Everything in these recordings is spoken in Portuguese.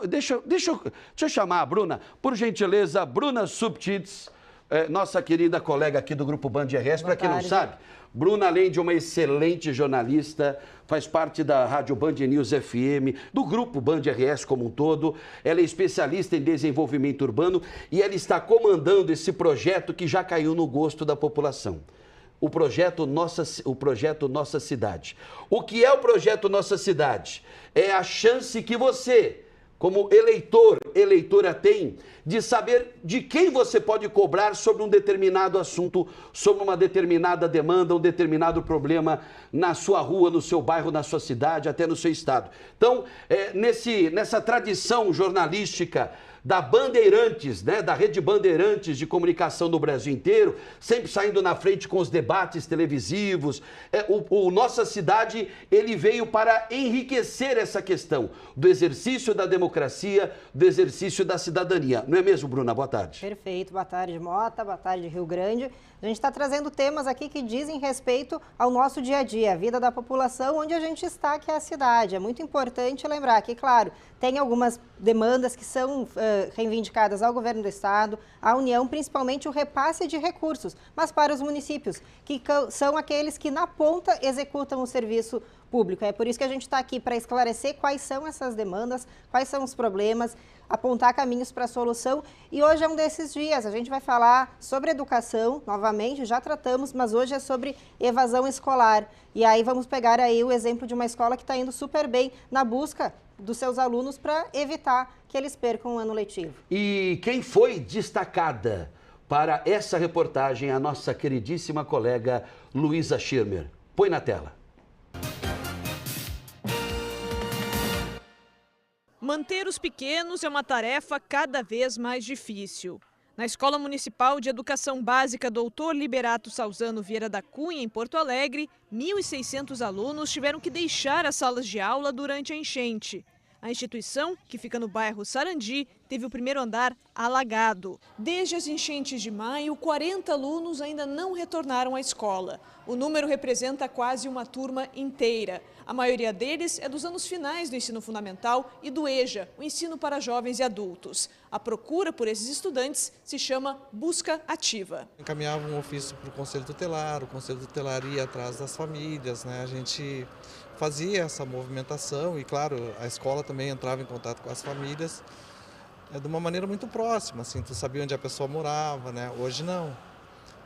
Deixa eu chamar a Bruna, por gentileza, Bruna Subtits, nossa querida colega aqui do Grupo Band RS. Para quem não sabe, Bruna, além de uma excelente jornalista, faz parte da Rádio Band News FM, do Grupo Band RS como um todo. Ela é especialista em desenvolvimento urbano e ela está comandando esse projeto que já caiu no gosto da população. O projeto Nossa Cidade. O que é o projeto Nossa Cidade? É a chance que você, como eleitora tem, de saber de quem você pode cobrar sobre um determinado assunto, sobre uma determinada demanda, um determinado problema na sua rua, no seu bairro, na sua cidade, até no seu estado. Então, nessa tradição jornalística da Bandeirantes, né, da Rede Bandeirantes de comunicação no Brasil inteiro, sempre saindo na frente com os debates televisivos. O Nossa Cidade, ele veio para enriquecer essa questão do exercício da democracia, do exercício da cidadania. Não é mesmo, Bruna? Boa tarde. Perfeito. Boa tarde, Mota. Boa tarde, Rio Grande. A gente está trazendo temas aqui que dizem respeito ao nosso dia a dia, a vida da população, onde a gente está, que é a cidade. É muito importante lembrar que, claro, tem algumas demandas que são reivindicadas ao governo do estado, à União, principalmente o repasse de recursos, mas para os municípios, que são aqueles que na ponta executam o serviço público. É por isso que a gente está aqui para esclarecer quais são essas demandas, quais são os problemas, apontar caminhos para a solução. E hoje é um desses dias, a gente vai falar sobre educação, novamente, já tratamos, mas hoje é sobre evasão escolar. E aí vamos pegar aí o exemplo de uma escola que está indo super bem na busca dos seus alunos para evitar que eles percam o ano letivo. E quem foi destacada para essa reportagem, a nossa queridíssima colega Luísa Schirmer. Põe na tela. Manter os pequenos é uma tarefa cada vez mais difícil. Na Escola Municipal de Educação Básica Doutor Liberato Salzano Vieira da Cunha, em Porto Alegre, 1.600 alunos tiveram que deixar as salas de aula durante a enchente. A instituição, que fica no bairro Sarandi, teve o primeiro andar alagado. Desde as enchentes de maio, 40 alunos ainda não retornaram à escola. O número representa quase uma turma inteira. A maioria deles é dos anos finais do ensino fundamental e do EJA, o ensino para jovens e adultos. A procura por esses estudantes se chama busca ativa. Encaminhava um ofício para o Conselho Tutelar, o Conselho Tutelar ia atrás das famílias, né? A gente fazia essa movimentação e, claro, a escola também entrava em contato com as famílias de uma maneira muito próxima, assim, tu sabia onde a pessoa morava, né? Hoje não.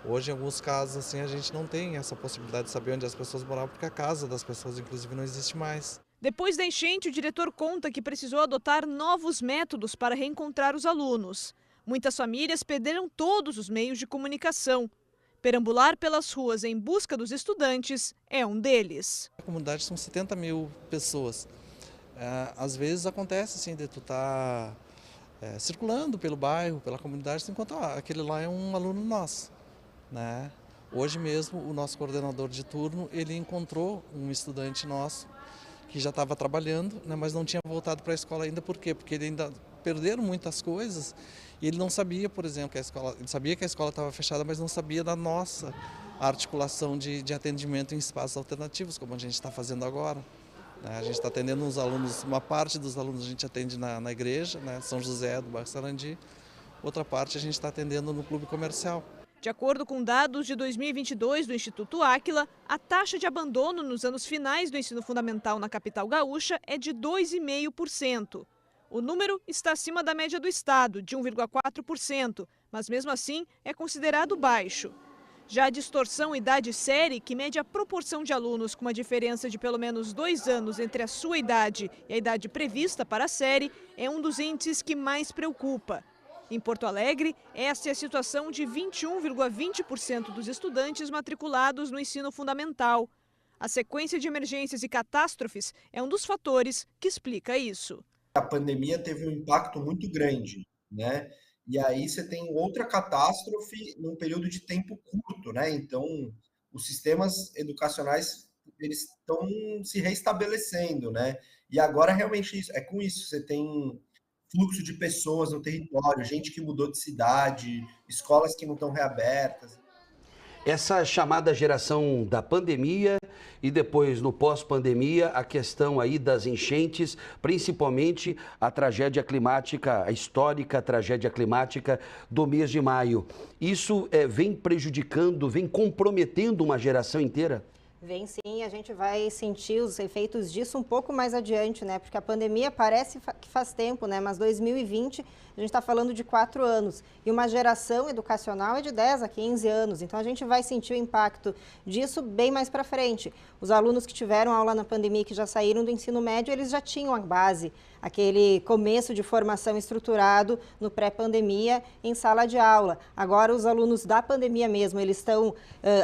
Hoje, em alguns casos, assim, a gente não tem essa possibilidade de saber onde as pessoas moravam, porque a casa das pessoas, inclusive, não existe mais. Depois da enchente, o diretor conta que precisou adotar novos métodos para reencontrar os alunos. Muitas famílias perderam todos os meios de comunicação. Perambular pelas ruas em busca dos estudantes é um deles. A comunidade são 70 mil pessoas. Às vezes acontece assim, de tu estar circulando pelo bairro, pela comunidade, enquanto aquele lá é um aluno nosso, né? Hoje mesmo o nosso coordenador de turno, ele encontrou um estudante nosso que já estava trabalhando, né, mas não tinha voltado para a escola ainda. Por quê? Porque ele ainda perderam muitas coisas e ele não sabia, por exemplo, que a escola, ele sabia que a escola estava fechada, mas não sabia da nossa articulação de atendimento em espaços alternativos, como a gente está fazendo agora. A gente está atendendo uns alunos, uma parte dos alunos a gente atende na igreja, né, São José do bairro Sarandi, outra parte a gente está atendendo no clube comercial. De acordo com dados de 2022 do Instituto Áquila, a taxa de abandono nos anos finais do ensino fundamental na capital gaúcha é de 2,5%. O número está acima da média do estado, de 1,4%, mas mesmo assim é considerado baixo. Já a distorção idade-série, que mede a proporção de alunos com uma diferença de pelo menos 2 anos entre a sua idade e a idade prevista para a série, é um dos índices que mais preocupa. Em Porto Alegre, essa é a situação de 21,20% dos estudantes matriculados no ensino fundamental. A sequência de emergências e catástrofes é um dos fatores que explica isso. A pandemia teve um impacto muito grande, né? E aí você tem outra catástrofe num período de tempo curto, né? Então, os sistemas educacionais, eles estão se reestabelecendo, né? E agora, realmente, é com isso. Você tem fluxo de pessoas no território, gente que mudou de cidade, escolas que não estão reabertas. essa chamada geração da pandemia e depois no pós-pandemia a questão aí das enchentes, principalmente a tragédia climática, a histórica tragédia climática do mês de maio. Isso vem prejudicando, vem comprometendo uma geração inteira? Vem sim, a gente vai sentir os efeitos disso um pouco mais adiante, né? Porque a pandemia parece que faz tempo, né? Mas 2020, a gente está falando de 4 anos. E uma geração educacional é de 10 a 15 anos. Então, a gente vai sentir o impacto disso bem mais para frente. Os alunos que tiveram aula na pandemia, que já saíram do ensino médio, eles já tinham a base, aquele começo de formação estruturado no pré-pandemia em sala de aula. Agora, os alunos da pandemia mesmo, eles estão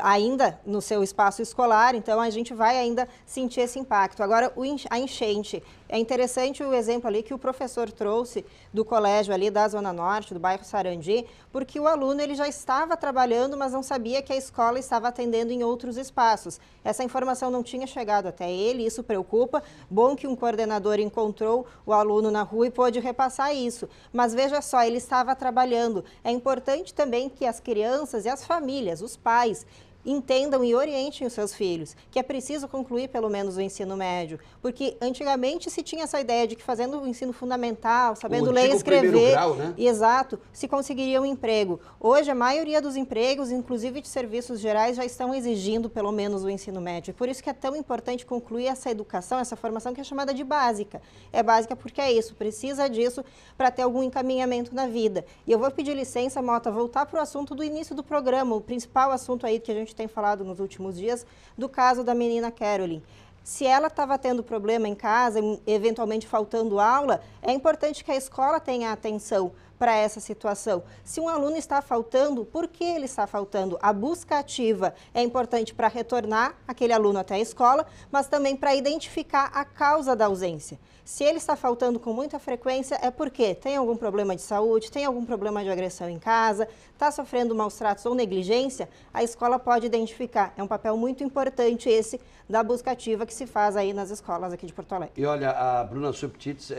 ainda no seu espaço escolar, então a gente vai ainda sentir esse impacto. Agora, a enchente. É interessante o exemplo ali que o professor trouxe do colégio ali da Zona Norte, do bairro Sarandi, porque o aluno ele já estava trabalhando, mas não sabia que a escola estava atendendo em outros espaços. Essa informação não tinha chegado até ele, isso preocupa. Bom que um coordenador encontrou o aluno na rua e pôde repassar isso. Mas veja só, ele estava trabalhando. É importante também que as crianças e as famílias, os pais, entendam e orientem os seus filhos, que é preciso concluir pelo menos o ensino médio, porque antigamente se tinha essa ideia de que fazendo o ensino fundamental, sabendo ler e escrever, grau, né? Exato, se conseguiria um emprego. Hoje a maioria dos empregos, inclusive de serviços gerais, já estão exigindo pelo menos o ensino médio. Por isso que é tão importante concluir essa educação, essa formação que é chamada de básica. É básica porque é isso, precisa disso para ter algum encaminhamento na vida. E eu vou pedir licença, Mota, voltar para o assunto do início do programa, o principal assunto aí que a gente tem falado nos últimos dias, do caso da menina Caroline. Se ela estava tendo problema em casa, eventualmente faltando aula, é importante que a escola tenha atenção para essa situação. Se um aluno está faltando, por que ele está faltando? A busca ativa é importante para retornar aquele aluno até a escola, mas também para identificar a causa da ausência. Se ele está faltando com muita frequência, é porque tem algum problema de saúde, tem algum problema de agressão em casa, está sofrendo maus tratos ou negligência, a escola pode identificar. É um papel muito importante esse da busca ativa que se faz aí nas escolas aqui de Porto Alegre. E olha, a Bruna Subtits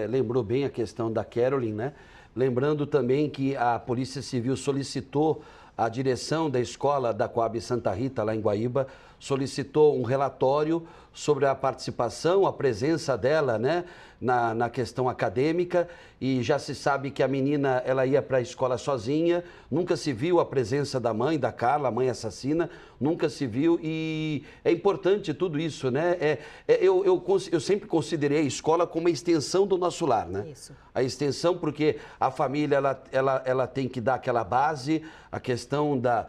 lembrou bem a questão da Caroline, né? Lembrando também que a Polícia Civil solicitou a direção da escola da Coab Santa Rita, lá em Guaíba, solicitou um relatório sobre a participação, a presença dela, né, na questão acadêmica, e já se sabe que a menina ela ia para a escola sozinha, nunca se viu a presença da mãe, da Carla, a mãe assassina, nunca se viu, e é importante tudo isso, né? Eu sempre considerei a escola como uma extensão do nosso lar, né? Isso. A extensão, porque a família ela tem que dar aquela base, a questão da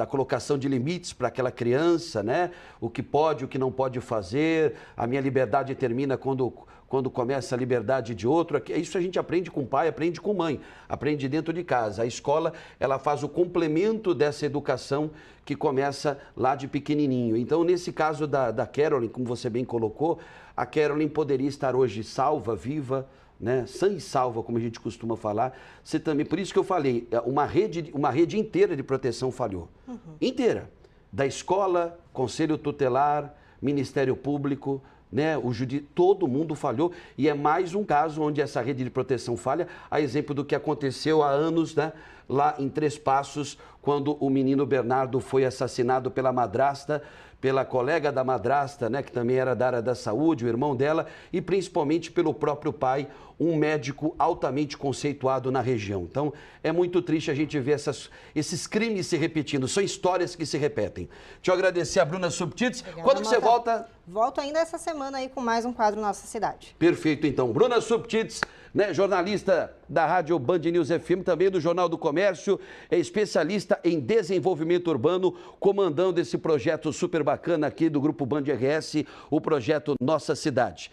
colocação de limites para aquela criança, né? O que pode, o que não pode fazer, a minha liberdade termina quando começa a liberdade de outro. Isso a gente aprende com o pai, aprende com mãe, aprende dentro de casa. A escola, ela faz o complemento dessa educação que começa lá de pequenininho. Então, nesse caso da Caroline, como você bem colocou, a Caroline poderia estar hoje salva, viva, né? Sã e salva, como a gente costuma falar. Você também, por isso que eu falei, uma rede inteira de proteção falhou. Inteira. Da escola, Conselho Tutelar, Ministério Público, né? Todo mundo falhou, e é mais um caso onde essa rede de proteção falha, a exemplo do que aconteceu há anos, né? Lá em Três Passos, quando o menino Bernardo foi assassinado pela madrasta, pela colega da madrasta, né, que também era da área da saúde, o irmão dela, e principalmente pelo próprio pai, um médico altamente conceituado na região. Então, é muito triste a gente ver esses crimes se repetindo, são histórias que se repetem. Deixa eu agradecer a Bruna Subtits. Quando que você volta? Volto ainda essa semana aí com mais um quadro Nossa Cidade. Perfeito, então. Bruna Subtits, né, jornalista da Rádio Band News FM, também do Jornal do Comércio, é especialista em desenvolvimento urbano, comandando esse projeto super bacana aqui do Grupo Band RS, o projeto Nossa Cidade.